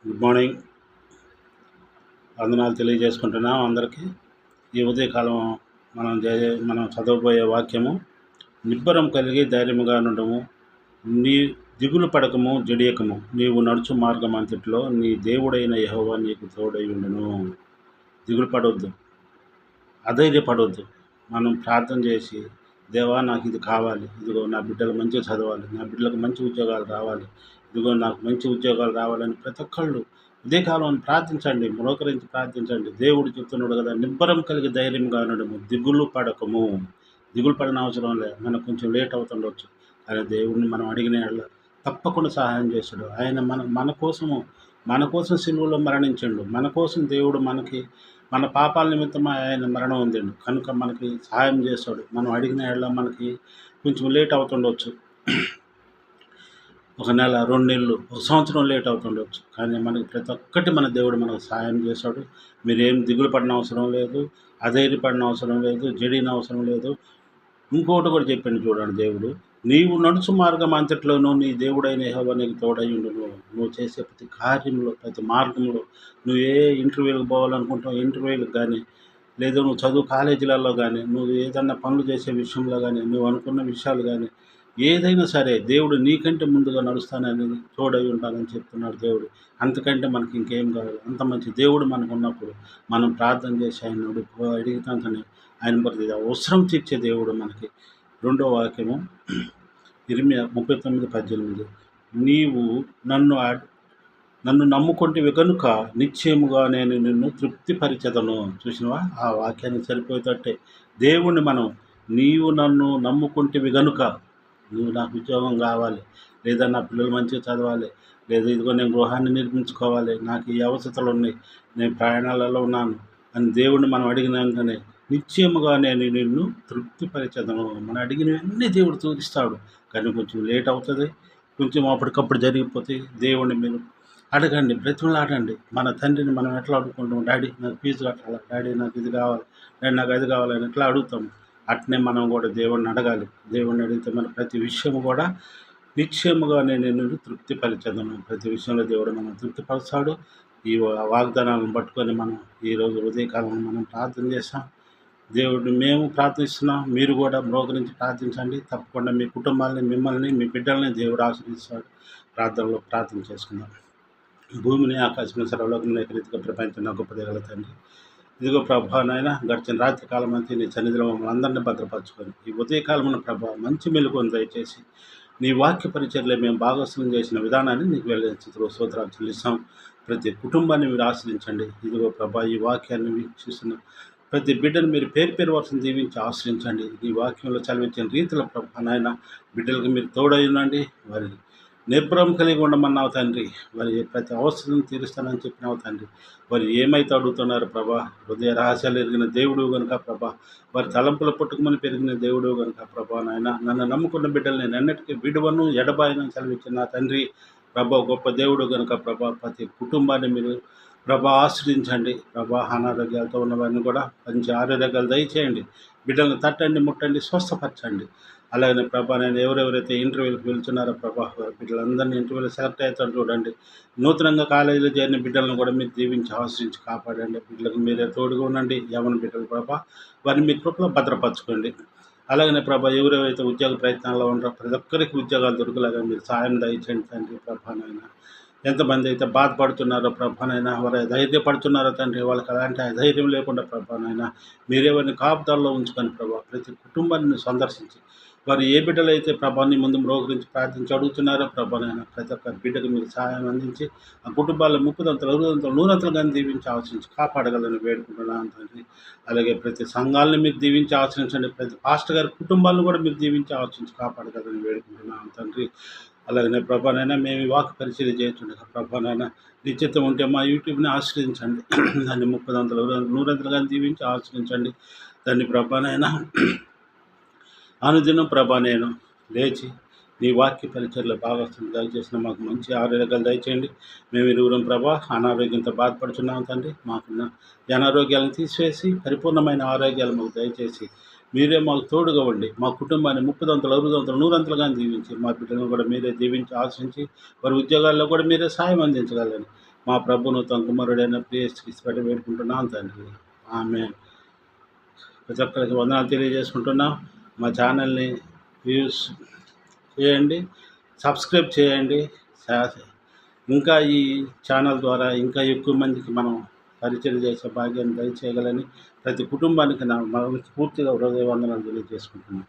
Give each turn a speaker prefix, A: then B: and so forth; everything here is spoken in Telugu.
A: Good morning. వందనాలు తెలియజేసుకుంటున్నాం అందరికీ. ఈ ఉదయకాలం మనం చదవబోయే వాక్యము, నిబ్బరం కలిగి ధైర్యముగా నుండము, నీ దిగులు పడకము జడియకము, నీవు నడుచు మార్గం అంతటిలో నీ దేవుడైన యెహోవా నీకు తోడై ఉండును. దిగులు పడవద్దు, అధైర్యపడవద్దు. మనం ప్రార్థన చేసి, దేవా నాకు ఇది కావాలి, ఇదిగో నా బిడ్డలు మంచిగా చదవాలి, నా బిడ్డలకు మంచి ఉద్యోగాలు రావాలి, ఇదిగో నాకు మంచి ఉద్యోగాలు రావాలని ప్రతి ఒక్కళ్ళు ఉదయకాలం ప్రార్థించండి, మోకరించి ప్రార్థించండి. దేవుడు చెప్తున్నాడు కదా, నిబ్బరం కలిగి ధైర్యంగా ఉండడము, దిగులు పడకము. దిగులు పడిన అవసరం లేదు, మనకు కొంచెం లేట్ అవుతుండొచ్చు, కానీ దేవుడిని మనం అడిగిన యెడల తప్పకుండా సహాయం చేస్తాడు. ఆయన మన కోసం సిలువలో మరణించండు. మన కోసం దేవుడు మన పాపాల నిమిత్తం ఆయన మరణం పొందిండు కనుక మనకి సహాయం చేస్తాడు. మనం అడిగిన యెడల మనకి కొంచెం లేట్ అవుతుండొచ్చు, ఒక నెల, 2 నెలలు, ఒక సంవత్సరం లేట్ అవుతుండొచ్చు, కానీ మనకి ప్రతి ఒక్కటి మన దేవుడు మనకు సహాయం చేస్తాడు. మీరేం దిగులు పడిన అవసరం లేదు, అధైర్యపడిన అవసరం లేదు, జడిన అవసరం లేదు. ఇంకోటి కూడా చెప్పిండు చూడండి దేవుడు, నీవు నడుచు మార్గం అంతట్లోనూ నీ దేవుడైన యెహోవా నీకు తోడై ఉండును. నువ్వు చేసే ప్రతి కార్యంలో, ప్రతి మార్గంలో, నువ్వు ఏ ఇంటర్వ్యూలకు పోవాలనుకుంటావు, ఇంటర్వ్యూలకు కానీ, లేదా నువ్వు చదువు కాలేజీలలో కానీ, నువ్వు ఏదన్నా పనులు చేసే విషయంలో కానీ, నువ్వు అనుకున్న విషయాలు కానీ, ఏదైనా సరే దేవుడు నీకంటే ముందుగా నడుస్తానని, తోడై ఉంటానని చెప్తున్నాడు దేవుడు. అంతకంటే మనకి ఇంకేం కావాలి. అంత మంచి దేవుడు మనకు ఉన్నప్పుడు మనం ప్రార్థన చేసి ఆయన అడిగితే ఆయన ప్రతి అవసరం తీర్చే దేవుడు మనకి. రెండో వాక్యము ఇర్మియా 39:18, నీవు నన్ను నమ్ముకొంటివి గనుక నిశ్చయముగా నేను నిన్ను తృప్తిపరిచెదను. చూసినవా, ఆ వాక్యాన్ని సరిపోయేటట్టే నీవు నన్ను నమ్ముకుంటేవి గనుక, నువ్వు నాకు ఉద్యోగం కావాలి, లేదా నా పిల్లలు మంచిగా చదవాలి, లేదా ఇదిగో నేను గృహాన్ని నిర్మించుకోవాలి, నాకు ఈ అవసరాలు ఉన్నాయి, నేను ప్రయాణాలలో ఉన్నాను అని దేవుడిని మనం అడిగినాకనే నిశ్చయముగా నేను నిన్ను తృప్తిపరిచెదను. మనం అడిగినవన్నీ దేవుడు తీరుస్తాడు, కానీ కొంచెం లేట్ అవుతుంది, కొంచెం అప్పటికప్పుడు జరిగిపోతే దేవుడిని మీరు అడగండి, బ్రతిమలాడండి. మన తండ్రిని మనం ఎట్లా అడుగుకుంటాం, డాడీ నాకు ఫీజు కట్టాలి, డాడీ నాకు ఇది కావాలి, డాడీ నాకు అది కావాలని ఎట్లా అడుగుతాం, అట్నే మనం కూడా దేవుడిని అడగాలి. దేవుడిని అడిగితే మన ప్రతి విషయము కూడా నిశ్చయముగా నేను నిన్ను తృప్తిపరిచెదను. ప్రతి విషయంలో దేవుడు మనం తృప్తిపరుస్తాడు. ఈ వాగ్దానాలను పట్టుకొని మనం ఈరోజు ఉదయకాలం మనం ప్రార్థన చేస్తాం. దేవుడిని మేము ప్రార్థిస్తున్నాం, మీరు కూడా మోకరించి ప్రార్థించండి. తప్పకుండా మీ కుటుంబాలని, మిమ్మల్ని, మీ బిడ్డల్ని దేవుడు ఆశీర్వదిస్తాడు. ప్రార్థన చేసుకుందాం. భూమిని ఆకాశం సర్వలోకం రీతిగా ప్రపంచం గొప్ప దేగల తండ్రి, ఇదిగో ప్రభా నాయన, గడిచిన రాత్రి కాలం అంతా నీ సన్నిధిలో మమ్మల్ని అందరినీ భద్రపరచుకొని, ఈ ఉదయకాలమున ప్రభా మంచి మెలుగుని దయచేసి నీ వాక్య పరిచర్లో మేము భాగస్వామ్యం చేసిన విధానాన్ని నీకు వెళ్ళిన స్తోత్రాలు చెల్లిస్తాం. ప్రతి కుటుంబాన్ని మీరు ఆశ్రయించండి. ఇదిగో ప్రభా, ఈ వాక్యాన్ని వీక్షిస్తున్న ప్రతి బిడ్డను మీరు పేరు వరుసను దీవించి ఆశ్రయించండి. ఈ వాక్యంలో చదివించిన రీతిలో ప్రభా నాయన, బిడ్డలకు మీరు తోడైనండి. వారి నిబ్బరం కలిగి ఉండమన్నావు తండ్రి. వారి ప్రతి అవసరం తీరుస్తానని చెప్పినావు తండ్రి. వారు ఏమైతే అడుగుతున్నారో ప్రభా, హృదయ రహస్యాలు ఎరిగిన దేవుడు కనుక ప్రభా, వారి తలంపుల పుట్టుకమని పెరిగిన దేవుడు కనుక ప్రభా నాయన, నన్ను నమ్ముకున్న బిడ్డలు నేను ఎన్నటికీ విడువను ఎడబాయనని చదివించిన నా తండ్రి ప్రభా, గొప్ప దేవుడు కనుక ప్రభా, ప్రతి కుటుంబాన్ని మీరు ప్రభా ఆశ్రయించండి. ప్రభా, అనారోగ్యాలతో ఉన్న వారిని కూడా మంచి ఆరోగ్యాలు దయచేయండి. బిడ్డలను తట్టండి, ముట్టండి, స్వస్థపరచండి. అలాగనే ప్రభా, నేను ఎవరెవరైతే ఇంటర్వ్యూలకు వెళ్తున్నారో ప్రభా, బిడ్డలందరినీ ఇంటర్వ్యూలో సెలెక్ట్ అవుతారు చూడండి. నూతనంగా కాలేజీలో చేరిన బిడ్డలను కూడా మీరు దీవించి ఆశ్రయించి కాపాడండి. బిడ్డలకు మీరే తోడుగా ఉండండి. యవన బిడ్డలు ప్రభా, వారిని మీ కృపలో భద్రపరచుకోండి. అలాగనే ప్రభా, ఎవరెవరైతే ఉద్యోగ ప్రయత్నాల్లో ఉంటారో ప్రతి ఒక్కరికి ఉద్యోగాలు దొరికేలాగా మీరు సాయం దయచేయండి తండ్రి ప్రభా నాయన. ఎంతమంది అయితే బాధపడుతున్నారో ప్రభానైనా, వారు ధైర్యపడుతున్నారో తండ్రి, వాళ్ళకి అలాంటి అధైర్యం లేకుండా ప్రభానైనా మీరే వారిని కాపుదాల్లో ఉంచుకొని ప్రభా, ప్రతి కుటుంబాన్ని సందర్శించి వారు ఏ బిడ్డలైతే ప్రభాని ముందు మ్రోగురించి ప్రార్థించి అడుగుతున్నారో ప్రభానైనా, ప్రతి ఒక్క బిడ్డకు మీరు సహాయం అందించి ఆ కుటుంబాల్లో 30 60 100 దీవించి ఆలోచించి కాపాడగలని వేడుకుంటున్నాను తండ్రి. అలాగే ప్రతి సంఘాలను మీరు దీవించి ఆశ్రయించండి. ప్రతి పాస్టర్ గారి కుటుంబాలను కూడా మీరు దీవించి ఆలోచించి కాపాడగలని వేడుకుంటున్నాను తండ్రి. అలాగనే ప్రభానైనా మేము ఈ వాక్ పరిచయం చేస్తుండగా ప్రభానైనా నిశ్చితం ఉంటే మా యూట్యూబ్ని ఆశ్రయించండి. దాన్ని 30 100 దీవించి ఆశ్రయించండి. దాన్ని ప్రభానైనా అనుదినం ప్రభా నేను లేచి నీ వాక్య పరిచయలో భాగస్వామి దయచేసిన మాకు మంచి ఆరోగ్యాలు దయచేయండి. మేము ఇరువురం ప్రభా అనారోగ్యంతో బాధపడుతున్నాం తండ్రి. మాకున్న అనారోగ్యాలను తీసివేసి పరిపూర్ణమైన ఆరోగ్యాలు మాకు దయచేసి మీరే మాకు తోడుగా ఉండి మా కుటుంబాన్ని 30 60 100 దీవించి మా బిడ్డలను కూడా మీరే దీవించి ఆశించి వారి ఉద్యోగాల్లో కూడా మీరే సాయం అందించగలని మా ప్రభును తన కుమారుడైన ప్రియస్కి వేడుకుంటున్నాం తండ్రి. ఆమేన్. ప్రతి ఒక్కరికి వందనాలు తెలియజేసుకుంటున్నాం. మా ఛానల్ని వ్యూస్ చేయండి, సబ్స్క్రైబ్ చేయండి. ఇంకా ఈ ఛానల్ ద్వారా ఇంకా ఎక్కువ మందికి మనం పరిచయం చేసే భాగ్యాన్ని దయచేయగలని ప్రతి కుటుంబానికి నా పూర్తిగా హృదయ వందనాలు తెలియజేసుకుంటున్నాను.